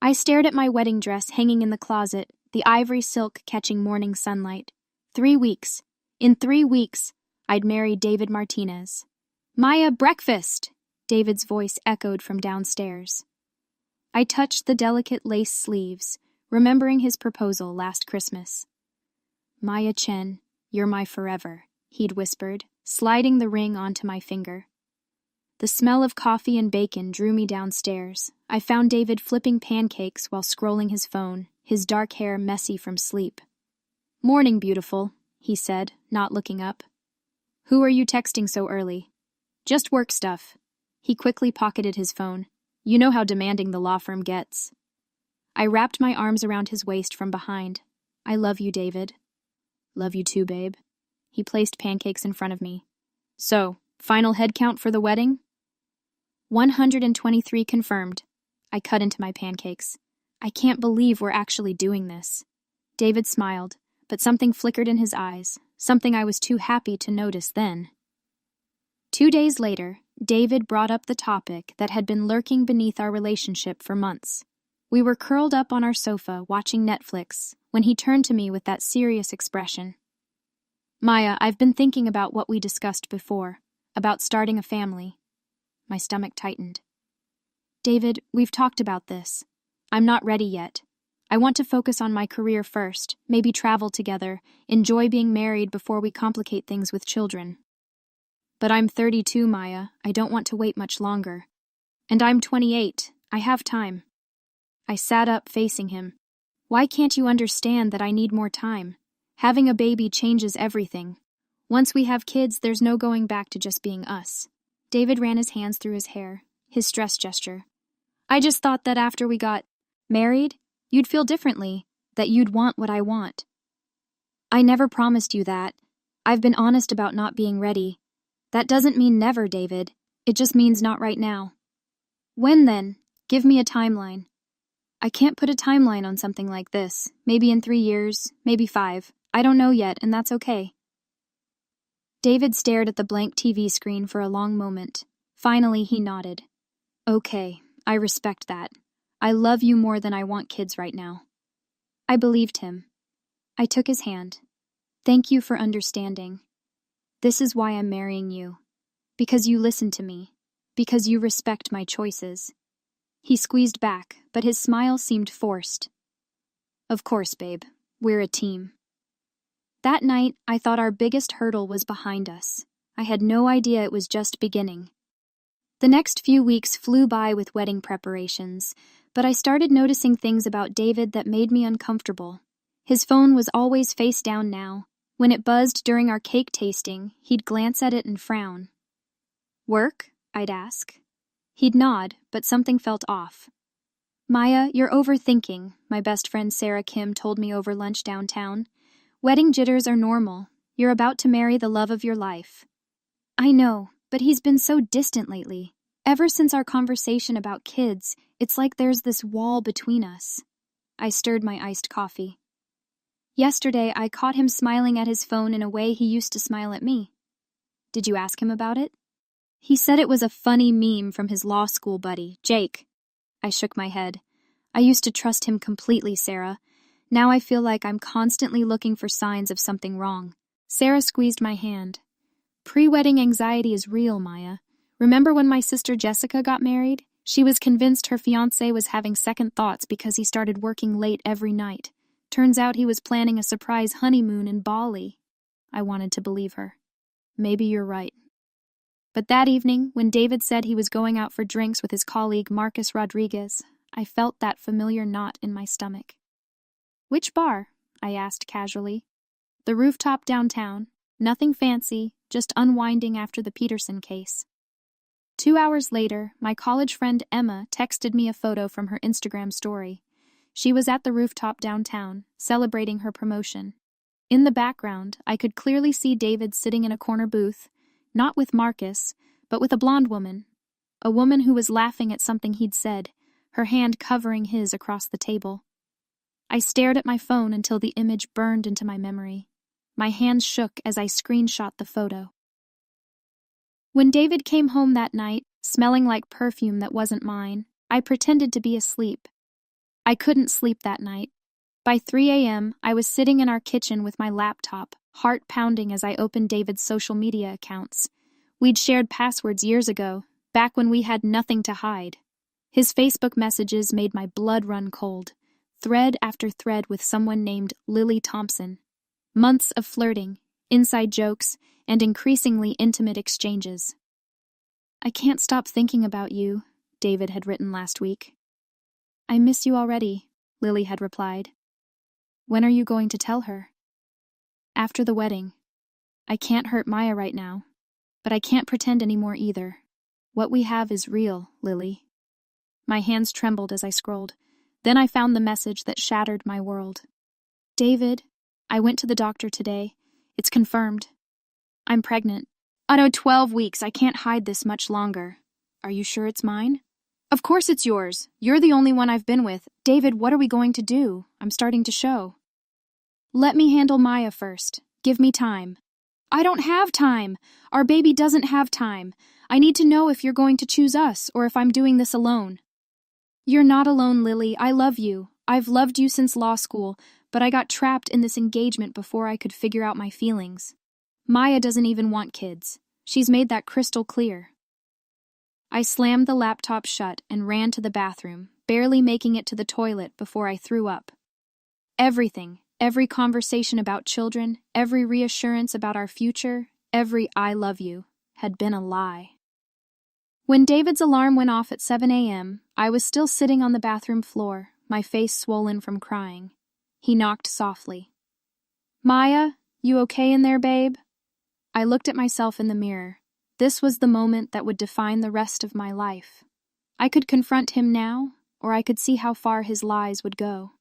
I stared at my wedding dress hanging in the closet, the ivory silk catching morning sunlight. 3 weeks. In 3 weeks, I'd marry David Martinez. "Maya, breakfast!" David's voice echoed from downstairs. I touched the delicate lace sleeves, remembering his proposal last Christmas. "Maya Chen, you're my forever," he'd whispered, sliding the ring onto my finger. The smell of coffee and bacon drew me downstairs. I found David flipping pancakes while scrolling his phone, his dark hair messy from sleep. "Morning, beautiful," he said, not looking up. "Who are you texting so early?" "Just work stuff." He quickly pocketed his phone. "You know how demanding the law firm gets." I wrapped my arms around his waist from behind. "I love you, David." "Love you too, babe." He placed pancakes in front of me. "So, final head count for the wedding?" 123 confirmed. I cut into my pancakes. "I can't believe we're actually doing this." David smiled, but something flickered in his eyes, something I was too happy to notice then. 2 days later, David brought up the topic that had been lurking beneath our relationship for months. We were curled up on our sofa watching Netflix when he turned to me with that serious expression. "Maya, I've been thinking about what we discussed before, about starting a family." My stomach tightened. "David, we've talked about this. I'm not ready yet. I want to focus on my career first, maybe travel together, enjoy being married before we complicate things with children." "But I'm 32, Maya. I don't want to wait much longer. And I'm 28. I have time." I sat up facing him. "Why can't you understand that I need more time? Having a baby changes everything. Once we have kids, there's no going back to just being us." David ran his hands through his hair, his stress gesture. "I just thought that after we got married, you'd feel differently, that you'd want what I want." "I never promised you that. I've been honest about not being ready. That doesn't mean never, David. It just means not right now." "When then? Give me a timeline." "I can't put a timeline on something like this. Maybe in 3 years, maybe 5. I don't know yet, and that's okay." David stared at the blank TV screen for a long moment. Finally, he nodded. "Okay, I respect that. I love you more than I want kids right now." I believed him. I took his hand. "Thank you for understanding. This is why I'm marrying you. Because you listen to me. Because you respect my choices." He squeezed back, but his smile seemed forced. "Of course, babe. We're a team." That night, I thought our biggest hurdle was behind us. I had no idea it was just beginning. The next few weeks flew by with wedding preparations, but I started noticing things about David that made me uncomfortable. His phone was always face down now. When it buzzed during our cake tasting, he'd glance at it and frown. "Work?" I'd ask. He'd nod, but something felt off. "Maya, you're overthinking," my best friend Sarah Kim told me over lunch downtown. "Wedding jitters are normal. You're about to marry the love of your life." "I know, but he's been so distant lately. Ever since our conversation about kids, it's like there's this wall between us." I stirred my iced coffee. "Yesterday, I caught him smiling at his phone in a way he used to smile at me." "Did you ask him about it?" "He said it was a funny meme from his law school buddy, Jake." I shook my head. "I used to trust him completely, Sarah. Now I feel like I'm constantly looking for signs of something wrong." Sarah squeezed my hand. "Pre-wedding anxiety is real, Maya. Remember when my sister Jessica got married? She was convinced her fiancé was having second thoughts because he started working late every night. Turns out he was planning a surprise honeymoon in Bali." I wanted to believe her. "Maybe you're right." But that evening, when David said he was going out for drinks with his colleague Marcus Rodriguez, I felt that familiar knot in my stomach. "Which bar?" I asked casually. "The rooftop downtown. Nothing fancy, just unwinding after the Peterson case." 2 hours later, my college friend Emma texted me a photo from her Instagram story. She was at the rooftop downtown, celebrating her promotion. In the background, I could clearly see David sitting in a corner booth, not with Marcus, but with a blonde woman. A woman who was laughing at something he'd said, her hand covering his across the table. I stared at my phone until the image burned into my memory. My hands shook as I screenshot the photo. When David came home that night, smelling like perfume that wasn't mine, I pretended to be asleep. I couldn't sleep that night. By 3 a.m., I was sitting in our kitchen with my laptop, heart pounding as I opened David's social media accounts. We'd shared passwords years ago, back when we had nothing to hide. His Facebook messages made my blood run cold, thread after thread with someone named Lily Thompson. Months of flirting, inside jokes, and increasingly intimate exchanges. "I can't stop thinking about you," David had written last week. "I miss you already," Lily had replied. "When are you going to tell her?" "After the wedding. I can't hurt Maya right now, but I can't pretend anymore either. What we have is real, Lily." My hands trembled as I scrolled. Then I found the message that shattered my world. "David, I went to the doctor today. It's confirmed. I'm pregnant. I know 12 weeks. I can't hide this much longer. Are you sure it's mine?" "Of course it's yours. You're the only one I've been with. David, what are we going to do? I'm starting to show." "Let me handle Maya first. Give me time." "I don't have time. Our baby doesn't have time. I need to know if you're going to choose us or if I'm doing this alone." "You're not alone, Lily. I love you. I've loved you since law school, but I got trapped in this engagement before I could figure out my feelings. Maya doesn't even want kids. She's made that crystal clear." I slammed the laptop shut and ran to the bathroom, barely making it to the toilet before I threw up. Everything, every conversation about children, every reassurance about our future, every "I love you," had been a lie. When David's alarm went off at 7 a.m., I was still sitting on the bathroom floor, my face swollen from crying. He knocked softly. "Maya, you okay in there, babe?" I looked at myself in the mirror. This was the moment that would define the rest of my life. I could confront him now, or I could see how far his lies would go.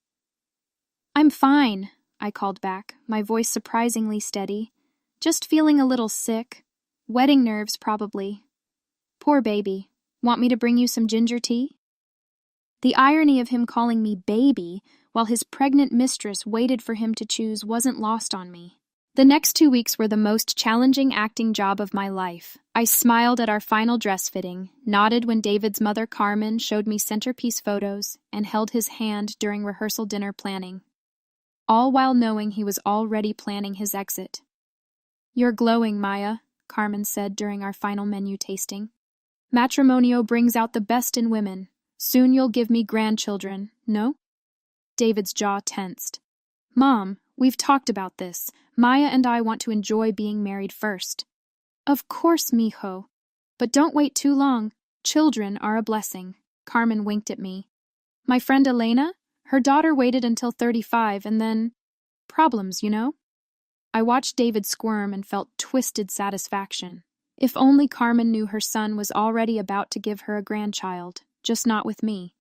"I'm fine," I called back, my voice surprisingly steady. "Just feeling a little sick. Wedding nerves, probably. Poor baby. Want me to bring you some ginger tea?" The irony of him calling me baby while his pregnant mistress waited for him to choose wasn't lost on me. The next 2 weeks were the most challenging acting job of my life. I smiled at our final dress fitting, nodded when David's mother Carmen showed me centerpiece photos, and held his hand during rehearsal dinner planning. All while knowing he was already planning his exit. "You're glowing, Maya," Carmen said during our final menu tasting. "Matrimonio brings out the best in women. Soon you'll give me grandchildren, no?" David's jaw tensed. "Mom, we've talked about this. Maya and I want to enjoy being married first." "Of course, mijo. But don't wait too long. Children are a blessing." Carmen winked at me. "My friend Elena? Her daughter waited until 35 and then... problems, you know?" I watched David squirm and felt twisted satisfaction. If only Carmen knew her son was already about to give her a grandchild, just not with me.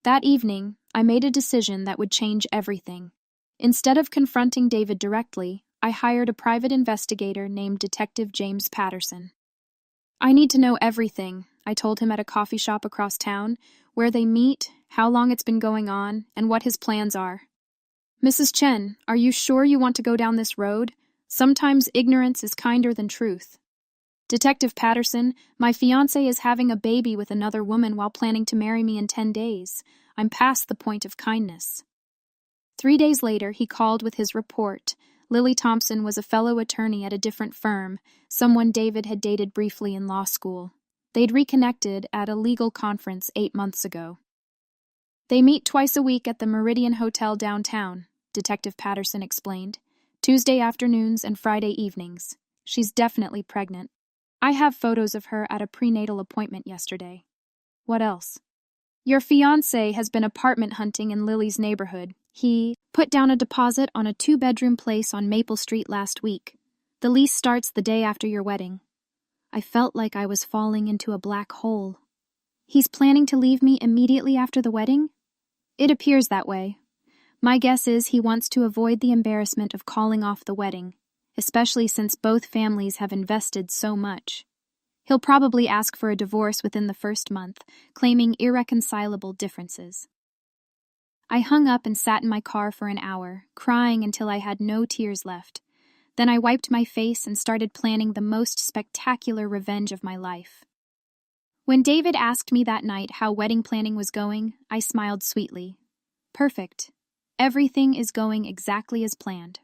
That evening, I made a decision that would change everything. Instead of confronting David directly, I hired a private investigator named Detective James Patterson. "I need to know everything," I told him at a coffee shop across town, where they meet, how long it's been going on, and what his plans are. "Mrs. Chen, are you sure you want to go down this road? Sometimes ignorance is kinder than truth." "Detective Patterson, my fiancé is having a baby with another woman while planning to marry me in 10 days. I'm past the point of kindness." 3 days later, he called with his report. Lily Thompson was a fellow attorney at a different firm, someone David had dated briefly in law school. They'd reconnected at a legal conference 8 months ago. "They meet twice a week at the Meridian Hotel downtown," Detective Patterson explained. "Tuesday afternoons and Friday evenings. She's definitely pregnant. I have photos of her at a prenatal appointment yesterday." "What else?" "Your fiancé has been apartment hunting in Lily's neighborhood. He put down a deposit on a 2-bedroom place on Maple Street last week. The lease starts the day after your wedding." I felt like I was falling into a black hole. "He's planning to leave me immediately after the wedding?" "It appears that way. My guess is he wants to avoid the embarrassment of calling off the wedding, especially since both families have invested so much. He'll probably ask for a divorce within the first month, claiming irreconcilable differences." I hung up and sat in my car for an hour, crying until I had no tears left. Then I wiped my face and started planning the most spectacular revenge of my life. When David asked me that night how wedding planning was going, I smiled sweetly. Perfect. Everything is going exactly as planned.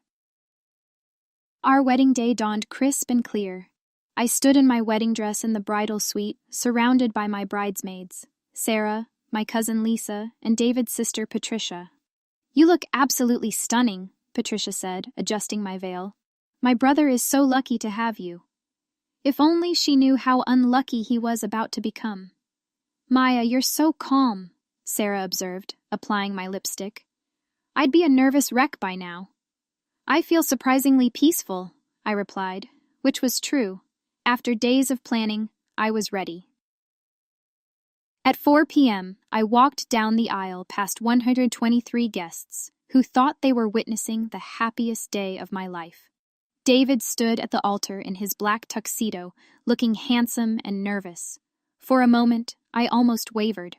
Our wedding day dawned crisp and clear. I stood in my wedding dress in the bridal suite, surrounded by my bridesmaids, Sarah, my cousin Lisa, and David's sister Patricia. "You look absolutely stunning," Patricia said, adjusting my veil. "My brother is so lucky to have you." If only she knew how unlucky he was about to become. "Maya, you're so calm," Sarah observed, applying my lipstick. "I'd be a nervous wreck by now." "I feel surprisingly peaceful," I replied, which was true. After days of planning, I was ready. At 4 p.m., I walked down the aisle past 123 guests who thought they were witnessing the happiest day of my life. David stood at the altar in his black tuxedo, looking handsome and nervous. For a moment, I almost wavered.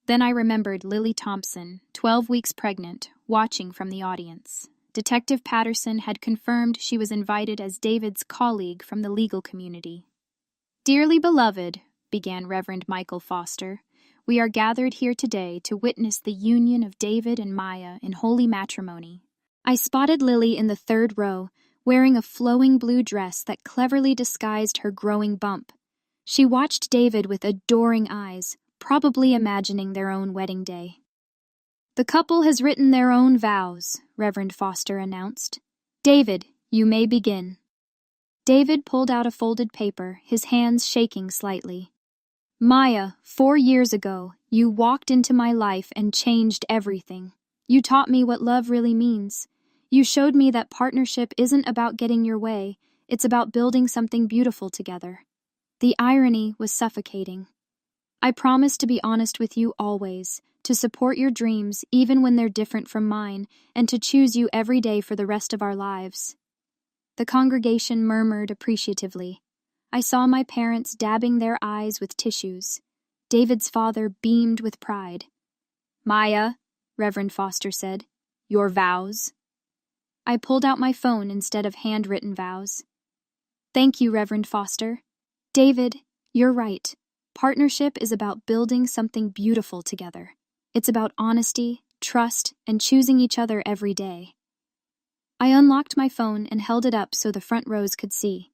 Then I remembered Lily Thompson, 12 weeks pregnant, watching from the audience. Detective Patterson had confirmed she was invited as David's colleague from the legal community. "Dearly beloved," began Reverend Michael Foster, "we are gathered here today to witness the union of David and Maya in holy matrimony." I spotted Lily in the third row, wearing a flowing blue dress that cleverly disguised her growing bump. She watched David with adoring eyes, probably imagining their own wedding day. "The couple has written their own vows," Reverend Foster announced. "David, you may begin." David pulled out a folded paper, his hands shaking slightly. "Maya, 4 years ago, you walked into my life and changed everything. You taught me what love really means. You showed me that partnership isn't about getting your way, it's about building something beautiful together." The irony was suffocating. "I promise to be honest with you always, to support your dreams even when they're different from mine, and to choose you every day for the rest of our lives." The congregation murmured appreciatively. I saw my parents dabbing their eyes with tissues. David's father beamed with pride. "Maya," Reverend Foster said, "your vows." I pulled out my phone instead of handwritten vows. "Thank you, Reverend Foster. David, you're right. Partnership is about building something beautiful together. It's about honesty, trust, and choosing each other every day." I unlocked my phone and held it up so the front rows could see.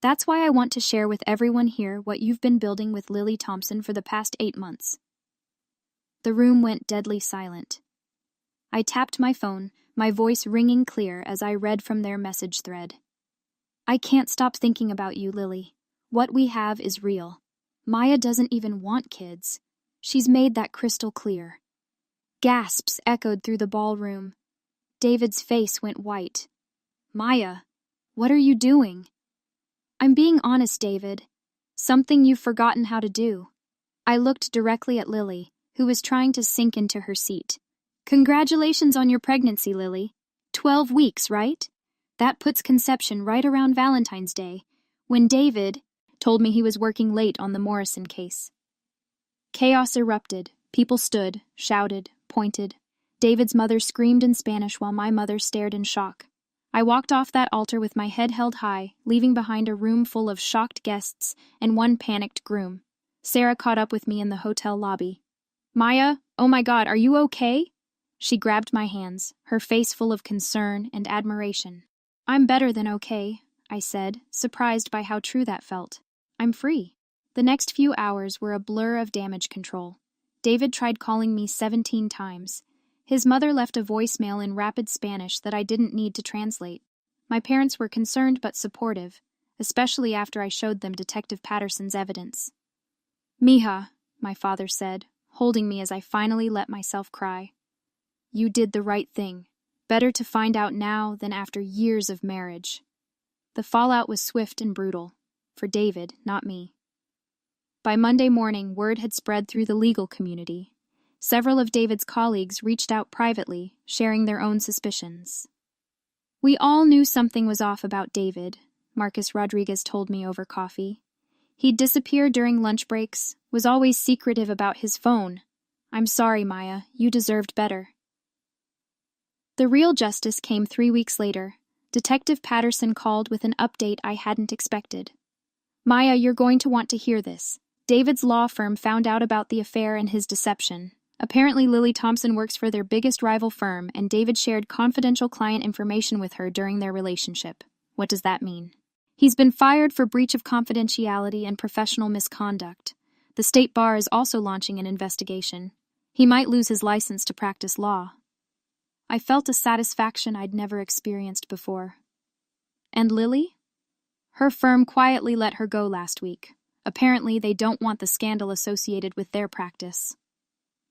"That's why I want to share with everyone here what you've been building with Lily Thompson for the past 8 months. The room went deadly silent. I tapped my phone, my voice ringing clear as I read from their message thread. "I can't stop thinking about you, Lily. What we have is real. Maya doesn't even want kids. She's made that crystal clear." Gasps echoed through the ballroom. David's face went white. "Maya, what are you doing?" "I'm being honest, David. Something you've forgotten how to do." I looked directly at Lily, who was trying to sink into her seat. "Congratulations on your pregnancy, Lily. 12 weeks, right? That puts conception right around Valentine's Day, when David told me he was working late on the Morrison case." Chaos erupted. People stood, shouted, pointed. David's mother screamed in Spanish while my mother stared in shock. I walked off that altar with my head held high, leaving behind a room full of shocked guests and one panicked groom. Sarah caught up with me in the hotel lobby. "Maya, oh my God, are you okay?" She grabbed my hands, her face full of concern and admiration. "I'm better than okay," I said, surprised by how true that felt. "I'm free." The next few hours were a blur of damage control. David tried calling me 17 times. His mother left a voicemail in rapid Spanish that I didn't need to translate. My parents were concerned but supportive, especially after I showed them Detective Patterson's evidence. "Mija," my father said, holding me as I finally let myself cry. "You did the right thing. Better to find out now than after years of marriage." The fallout was swift and brutal. For David, not me. By Monday morning, word had spread through the legal community. Several of David's colleagues reached out privately, sharing their own suspicions. "We all knew something was off about David," Marcus Rodriguez told me over coffee. "He'd disappear during lunch breaks, was always secretive about his phone. I'm sorry, Maya, you deserved better." The real justice came 3 weeks later. Detective Patterson called with an update I hadn't expected. "Maya, you're going to want to hear this. David's law firm found out about the affair and his deception. Apparently, Lily Thompson works for their biggest rival firm, and David shared confidential client information with her during their relationship. What does that mean? He's been fired for breach of confidentiality and professional misconduct. The state bar is also launching an investigation. He might lose his license to practice law. I felt a satisfaction I'd never experienced before. And Lily? Her firm quietly let her go last week. Apparently, they don't want the scandal associated with their practice.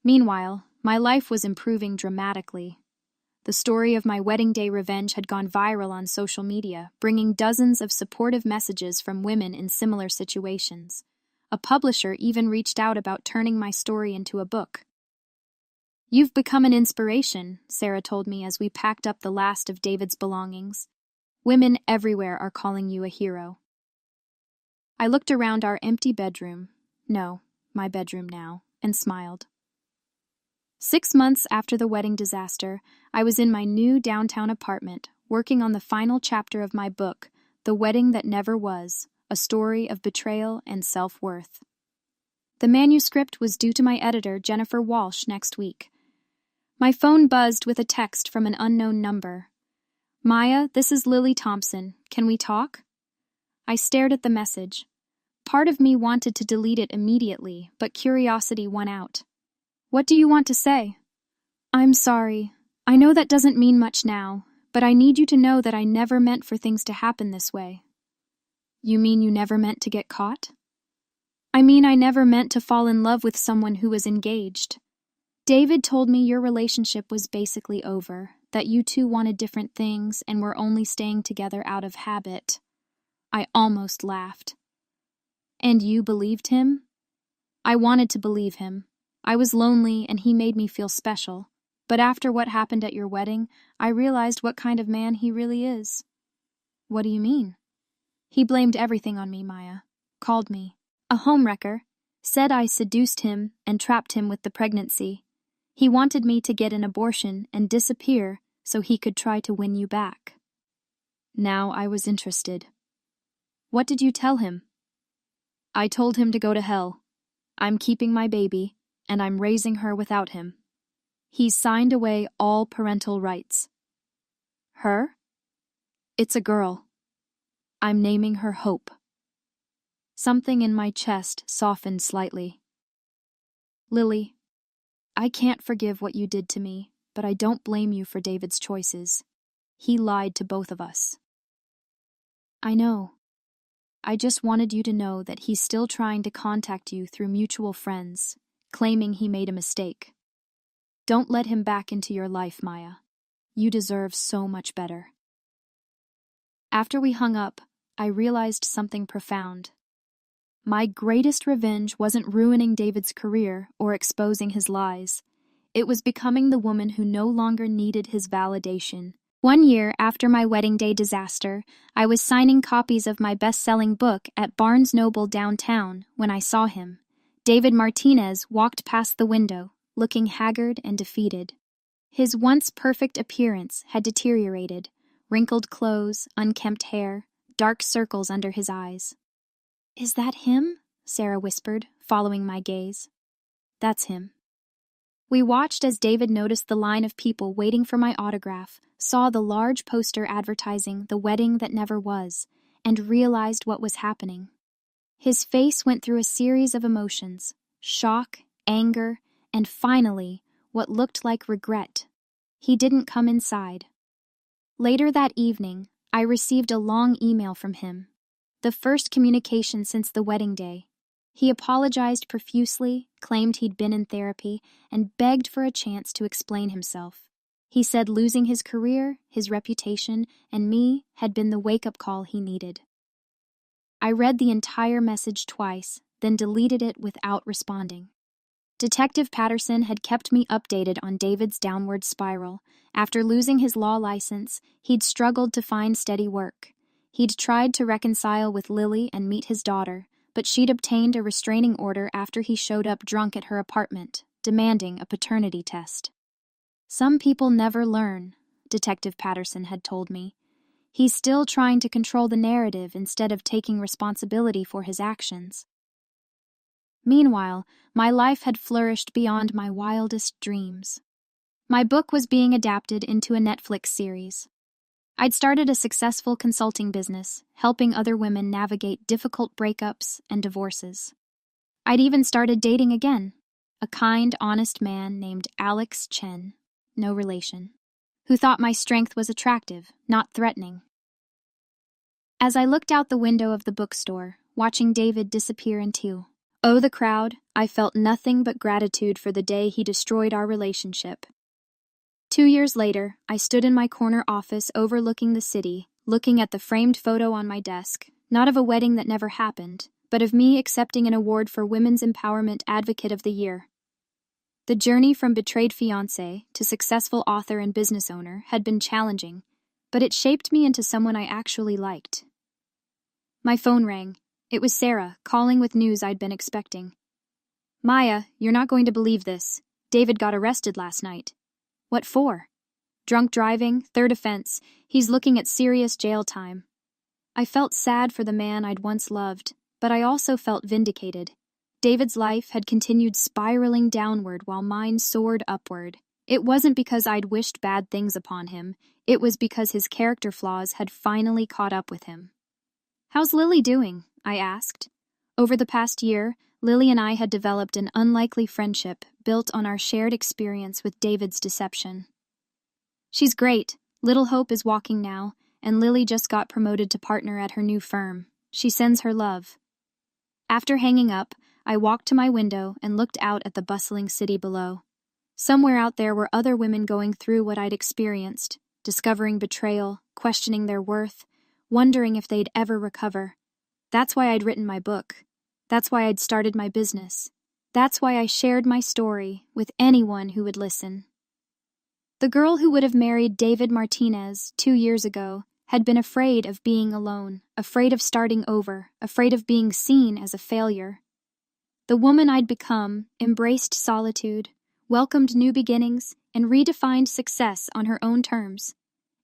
Meanwhile, my life was improving dramatically. The story of my wedding day revenge had gone viral on social media, bringing dozens of supportive messages from women in similar situations. A publisher even reached out about turning my story into a book. "You've become an inspiration," Sarah told me as we packed up the last of David's belongings. "Women everywhere are calling you a hero." I looked around our empty bedroom, no, my bedroom now, and smiled. 6 months after the wedding disaster, I was in my new downtown apartment, working on the final chapter of my book, The Wedding That Never Was, a story of betrayal and self-worth. The manuscript was due to my editor, Jennifer Walsh, next week. My phone buzzed with a text from an unknown number. "Maya, this is Lily Thompson. Can we talk?" I stared at the message. Part of me wanted to delete it immediately, but curiosity won out. "What do you want to say?" "I'm sorry. I know that doesn't mean much now, but I need you to know that I never meant for things to happen this way." "You mean you never meant to get caught?" "I mean I never meant to fall in love with someone who was engaged. David told me your relationship was basically over, that you two wanted different things and were only staying together out of habit." I almost laughed. "And you believed him?" "I wanted to believe him. I was lonely and he made me feel special. But after what happened at your wedding, I realized what kind of man he really is." "What do you mean?" "He blamed everything on me, Maya. Called me a homewrecker. Said I seduced him and trapped him with the pregnancy. He wanted me to get an abortion and disappear so he could try to win you back." Now I was interested. "What did you tell him?" "I told him to go to hell. I'm keeping my baby, and I'm raising her without him. He's signed away all parental rights." "Her?" "It's a girl. I'm naming her Hope." Something in my chest softened slightly. "Lily, I can't forgive what you did to me, but I don't blame you for David's choices. He lied to both of us." "I know. I just wanted you to know that he's still trying to contact you through mutual friends, claiming he made a mistake. Don't let him back into your life, Maya. You deserve so much better." After we hung up, I realized something profound. My greatest revenge wasn't ruining David's career or exposing his lies. It was becoming the woman who no longer needed his validation. 1 year after my wedding day disaster, I was signing copies of my best-selling book at Barnes Noble downtown when I saw him. David Martinez walked past the window, looking haggard and defeated. His once perfect appearance had deteriorated, wrinkled clothes, unkempt hair, dark circles under his eyes. "Is that him?" Sarah whispered, following my gaze. "That's him." We watched as David noticed the line of people waiting for my autograph, saw the large poster advertising The Wedding That Never Was, and realized what was happening. His face went through a series of emotions: shock, anger, and finally, what looked like regret. He didn't come inside. Later that evening, I received a long email from him, the first communication since the wedding day. He apologized profusely, claimed he'd been in therapy, and begged for a chance to explain himself. He said losing his career, his reputation, and me had been the wake-up call he needed. I read the entire message twice, then deleted it without responding. Detective Patterson had kept me updated on David's downward spiral. After losing his law license, he'd struggled to find steady work. He'd tried to reconcile with Lily and meet his daughter, but she'd obtained a restraining order after he showed up drunk at her apartment, demanding a paternity test. "Some people never learn," Detective Patterson had told me. "He's still trying to control the narrative instead of taking responsibility for his actions." Meanwhile, my life had flourished beyond my wildest dreams. My book was being adapted into a Netflix series. I'd started a successful consulting business, helping other women navigate difficult breakups and divorces. I'd even started dating again, a kind, honest man named Alex Chen, no relation, who thought my strength was attractive, not threatening. As I looked out the window of the bookstore, watching David disappear into the crowd, I felt nothing but gratitude for the day he destroyed our relationship. 2 years later, I stood in my corner office overlooking the city, looking at the framed photo on my desk, not of a wedding that never happened, but of me accepting an award for Women's Empowerment Advocate of the Year. The journey from betrayed fiancé to successful author and business owner had been challenging, but it shaped me into someone I actually liked. My phone rang. It was Sarah, calling with news I'd been expecting. "Maya, you're not going to believe this. David got arrested last night." "What for?" "Drunk driving, third offense. He's looking at serious jail time." I felt sad for the man I'd once loved, but I also felt vindicated. David's life had continued spiraling downward while mine soared upward. It wasn't because I'd wished bad things upon him, it was because his character flaws had finally caught up with him. "How's Lily doing?" I asked. Over the past year, Lily and I had developed an unlikely friendship built on our shared experience with David's deception. "She's great. Little Hope is walking now, and Lily just got promoted to partner at her new firm. She sends her love." After hanging up, I walked to my window and looked out at the bustling city below. Somewhere out there were other women going through what I'd experienced, discovering betrayal, questioning their worth, wondering if they'd ever recover. That's why I'd written my book. That's why I'd started my business. That's why I shared my story with anyone who would listen. The girl who would have married David Martinez 2 years ago had been afraid of being alone, afraid of starting over, afraid of being seen as a failure. The woman I'd become embraced solitude, welcomed new beginnings, and redefined success on her own terms.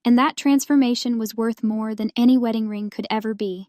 And that transformation was worth more than any wedding ring could ever be.